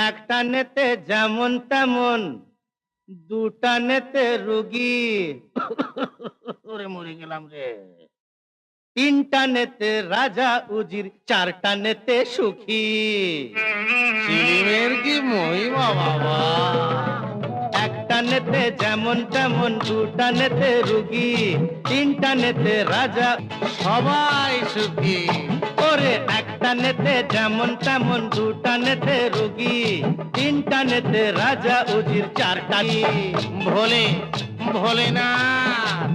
একটা নেতে যেমন তেমন, দুটা নেতে রুগী। ওরে মরে গেলাম রে। তিনটা নেতে রাজা উজির, চারটা নেতে সুখী। চিলিমের কি মহিমা বাবা! একটা নেতে যেমন তেমন, দুটা নেতে রুগী, তিনটা নেতে রাজা। সবাই সুখী। ওরে একটা নেতে যেমন তেমন, দুটা নেতে রুগী, তিনটা নেতে রাজা উজির, চারটা ভোলে ভোলেনাথ